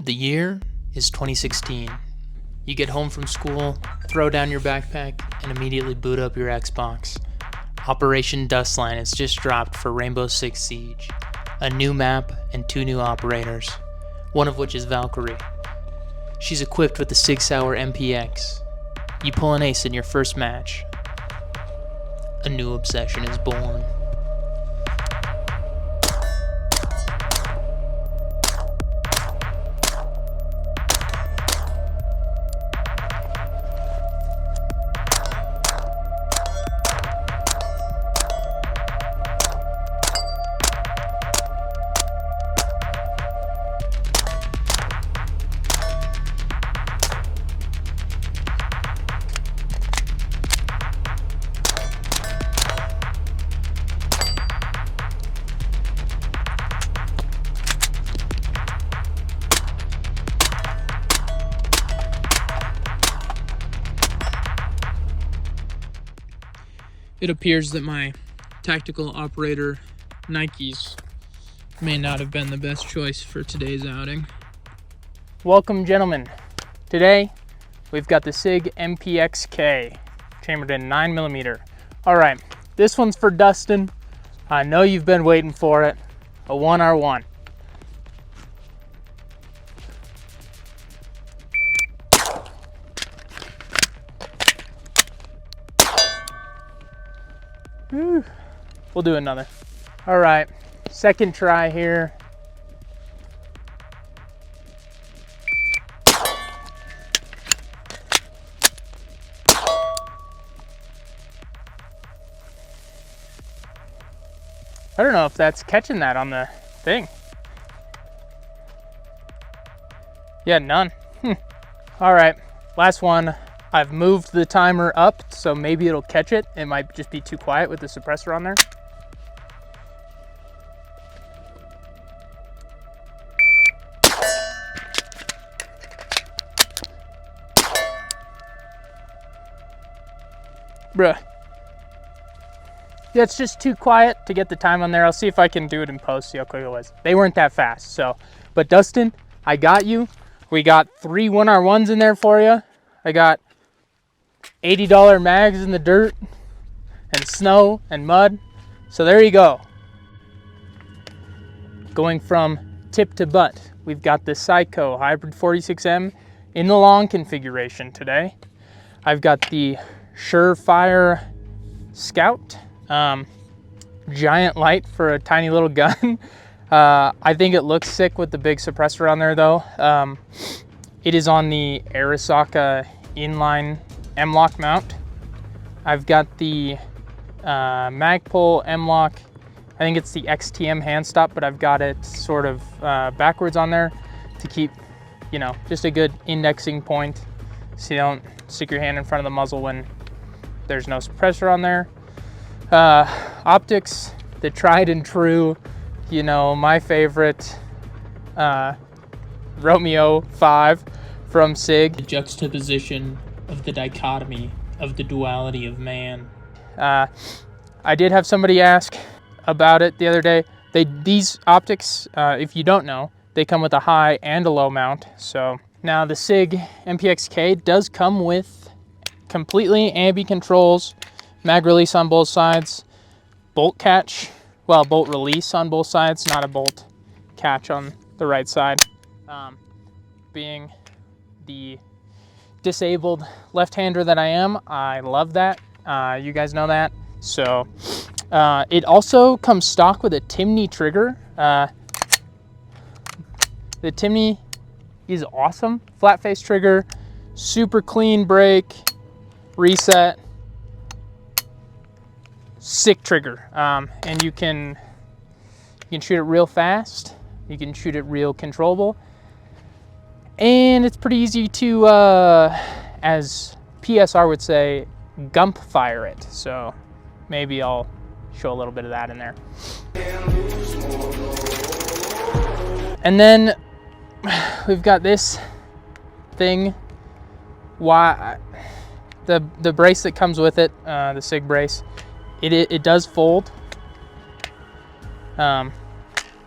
The year is 2016. You get home from school, throw down your backpack, and immediately boot up your Xbox. Operation Dustline has just dropped for Rainbow Six Siege. A new map and 2 new operators, one of which is Valkyrie. She's equipped with the 6-hour MPX. You pull an ace in your first match. A new obsession is born. It appears that my tactical operator Nikes may not have been the best choice for today's outing. Welcome, gentlemen. Today, we've got the Sig MPX chambered in 9mm. All right, this one's for Dustin. I know you've been waiting for it. A 1R1. We'll do another. All right, second try here. I don't know if that's catching that on the thing. Yeah, none. All right, last one. I've moved the timer up, so maybe it'll catch it. It might just be too quiet with the suppressor on there. Bruh. Yeah, it's just too quiet to get the time on there. I'll see if I can do it in post, see how quick it was. They weren't that fast, so. But Dustin, I got you. We got 3 1R1s in there for you. I got $80 mags in the dirt and snow and mud. So there you go. Going from tip to butt, we've got the Psycho Hybrid 46M in the long configuration today. I've got the Surefire Scout, giant light for a tiny little gun. I think it looks sick with the big suppressor on there though. It is on the Arisaka inline M-Lock mount. I've got the Magpul M-Lock. I think it's the XTM hand stop, but I've got it sort of backwards on there to keep, you know, just a good indexing point so you don't stick your hand in front of the muzzle when there's no suppressor on there. Optics, the tried and true, you know, my favorite Romeo 5 from Sig. The juxtaposition of the dichotomy of the duality of man. I did have somebody ask about it the other day. These optics, if you don't know, they come with a high and a low mount. So now the Sig MPX does come with completely ambi controls, mag release on both sides, bolt catch, well, bolt release on both sides, not a bolt catch on the right side. Being the disabled left-hander that I am, I love that. You guys know that. So it also comes stock with a Timney trigger. The Timney is awesome. Flat face trigger, super clean break, reset, sick trigger. And you can shoot it real fast. You can shoot it real controllable. And it's pretty easy to, as PSR would say, gump fire it. So maybe I'll show a little bit of that in there. And then we've got this thing. The brace that comes with it, the Sig brace, it does fold,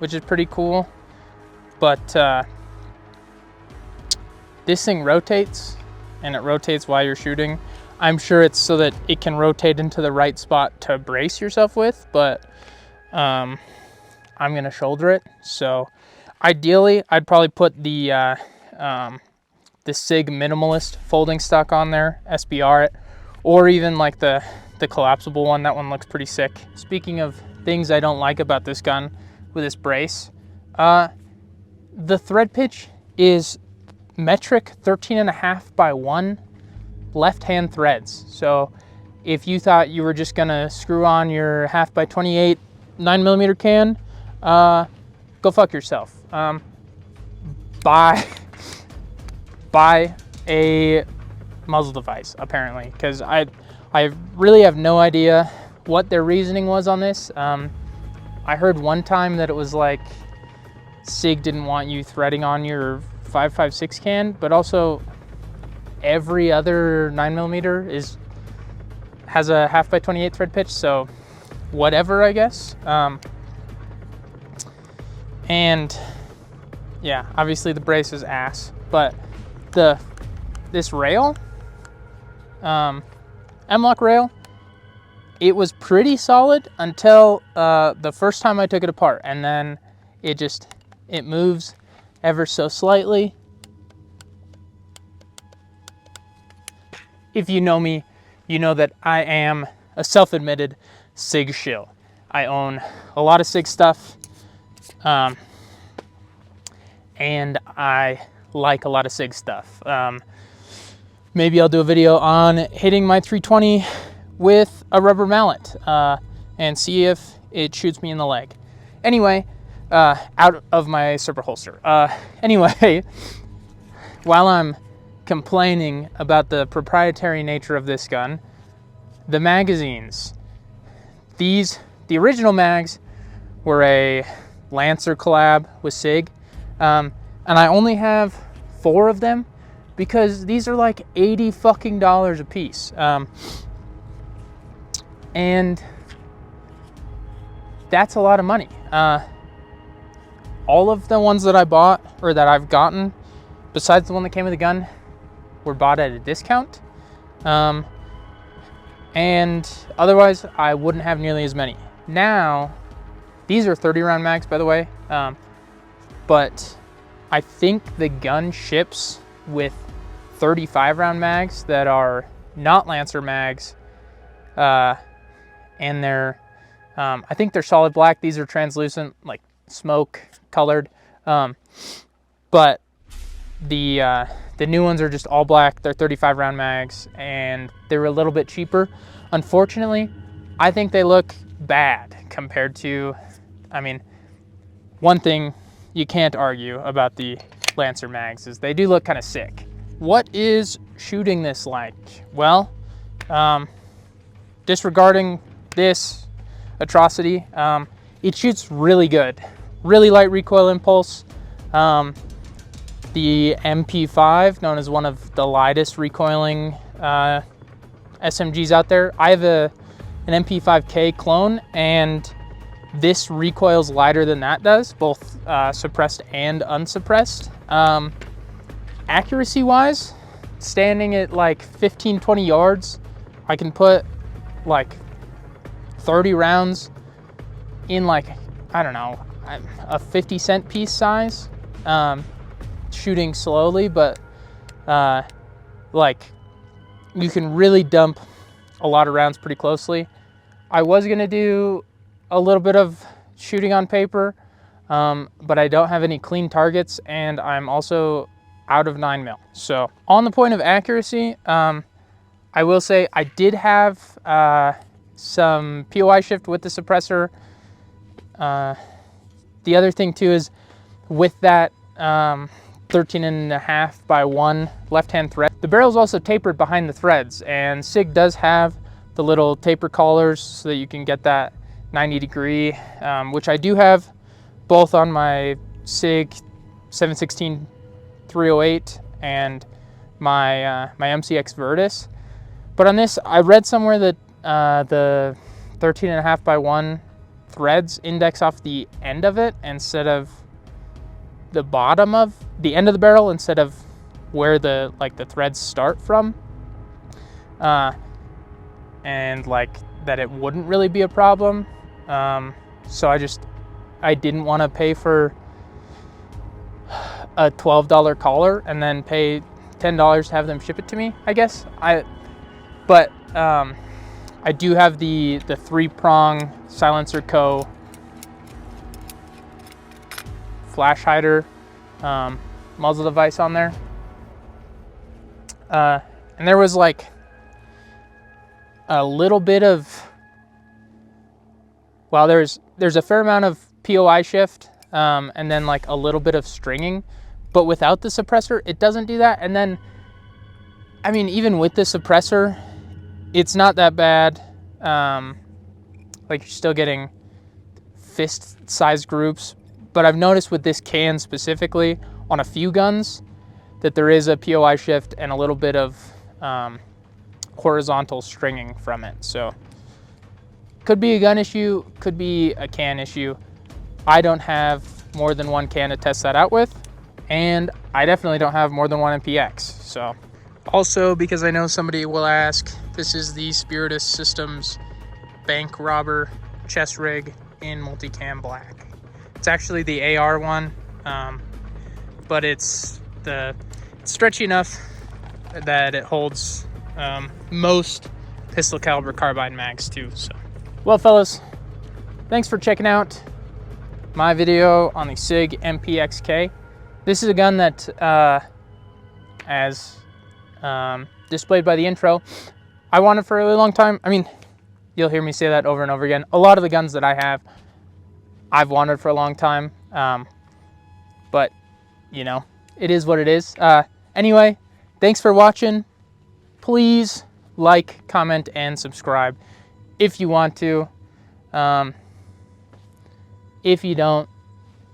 which is pretty cool. But this thing rotates, and it rotates while you're shooting. I'm sure it's so that it can rotate into the right spot to brace yourself with, but I'm gonna shoulder it. So ideally, I'd probably put the Sig Minimalist folding stock on there, SBR it, or even like the collapsible one. That one looks pretty sick. Speaking of things I don't like about this gun with this brace, the thread pitch is metric 13.5 by 1 left-hand threads. So if you thought you were just gonna screw on your 1/2 by 28 9mm can, go fuck yourself. Buy a muzzle device, apparently, because I really have no idea what their reasoning was on this. I heard one time that it was like Sig didn't want you threading on your 5.56 can, but also every other 9mm has a 1/2 by 28 thread pitch, so whatever, I guess. And yeah, obviously the brace is ass, but this rail, M-Lock rail, it was pretty solid until the first time I took it apart, and then it moves ever so slightly. If you know me, you know that I am a self-admitted Sig shill. I own a lot of Sig stuff, and I like a lot of Sig stuff. Maybe I'll do a video on hitting my 320 with a rubber mallet and see if it shoots me in the leg. Anyway, out of my Super holster. Anyway, while I'm complaining about the proprietary nature of this gun, the magazines, the original mags were a Lancer collab with Sig, and I only have 4 of them because these are like $80 fucking a piece. And that's a lot of money. All of the ones that I bought, or that I've gotten, besides the one that came with the gun, were bought at a discount. And otherwise, I wouldn't have nearly as many. Now, these are 30-round mags, by the way, but I think the gun ships with 35-round mags that are not Lancer mags, and they're, I think they're solid black. These are translucent, like smoke colored, but the new ones are just all black. They're 35-round mags, and they're a little bit cheaper. Unfortunately, I think they look bad compared to, I mean, one thing you can't argue about the Lancer mags is they do look kind of sick. What is shooting this like? Well, disregarding this atrocity, it shoots really good. Really light recoil impulse. The MP5, known as one of the lightest recoiling SMGs out there. I have an MP5K clone, and this recoils lighter than that does, both suppressed and unsuppressed. Accuracy wise, standing at like 15-20 yards, I can put like 30 rounds in, like, I don't know, a 50-cent piece size, shooting slowly, but like, you can really dump a lot of rounds pretty closely. I was gonna do a little bit of shooting on paper, but I don't have any clean targets, and I'm also out of 9mm. So on the point of accuracy, I will say I did have some POI shift with the suppressor. The other thing too is with that 13.5 by 1 left-hand thread, the barrel is also tapered behind the threads, and Sig does have the little taper collars so that you can get that 90-degree, which I do have both on my Sig 716 308 and my MCX Virtus. But on this, I read somewhere that the 13.5 by 1 threads index off the end of it instead of the bottom of the end of the barrel, instead of where the threads start from, and like that it wouldn't really be a problem. So I didn't want to pay for a $12 collar and then pay $10 to have them ship it to me, I guess. But I do have the 3-prong Silencer Co. flash hider muzzle device on there. And there was like a little bit of, well, there's a fair amount of POI shift, and then like a little bit of stringing, but without the suppressor, it doesn't do that. And then, I mean, even with the suppressor, it's not that bad. Like, you're still getting fist-sized groups, but I've noticed with this can specifically on a few guns that there is a POI shift and a little bit of horizontal stringing from it. So could be a gun issue, could be a can issue. I don't have more than one can to test that out with, and I definitely don't have more than one MPX. So also, because I know somebody will ask, this is the Spiritus Systems Bank Robber chest rig in multicam black. It's actually the AR one, but it's stretchy enough that it holds most pistol caliber carbine mags too. So, well, fellas, thanks for checking out my video on the Sig MPX. This is a gun that, as displayed by the intro, I wanted for a really long time. I mean, you'll hear me say that over and over again. A lot of the guns that I have, I've wanted for a long time, but you know, it is what it is. Anyway, thanks for watching. Please like, comment, and subscribe if you want to. If you don't,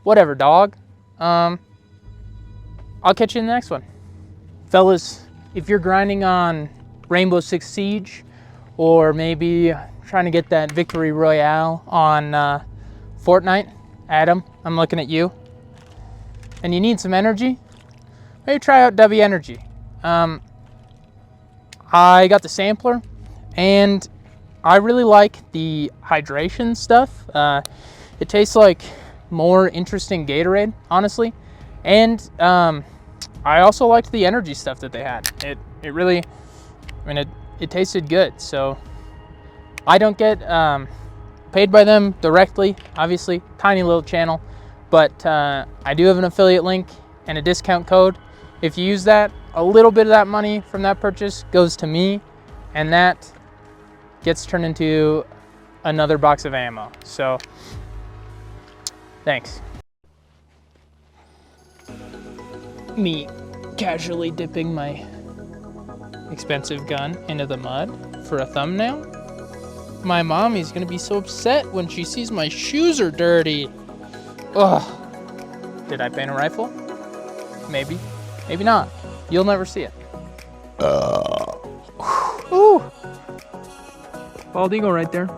whatever, dog. I'll catch you in the next one. Fellas, if you're grinding on Rainbow Six Siege, or maybe trying to get that Victory Royale on Fortnite, Adam, I'm looking at you, and you need some energy, maybe try out Dubby Energy. I got the sampler, and I really like the hydration stuff. It tastes like more interesting Gatorade, honestly, and I also liked the energy stuff that they had. It really, I mean, it tasted good. So I don't get paid by them directly, obviously, tiny little channel, but I do have an affiliate link and a discount code. If you use that, a little bit of that money from that purchase goes to me, and that gets turned into another box of ammo. So thanks. Me casually dipping my expensive gun into the mud for a thumbnail. My mommy's gonna be so upset when she sees my shoes are dirty. Ugh. Did I paint a rifle? Maybe. Maybe not. You'll never see it. Ooh. Bald eagle right there.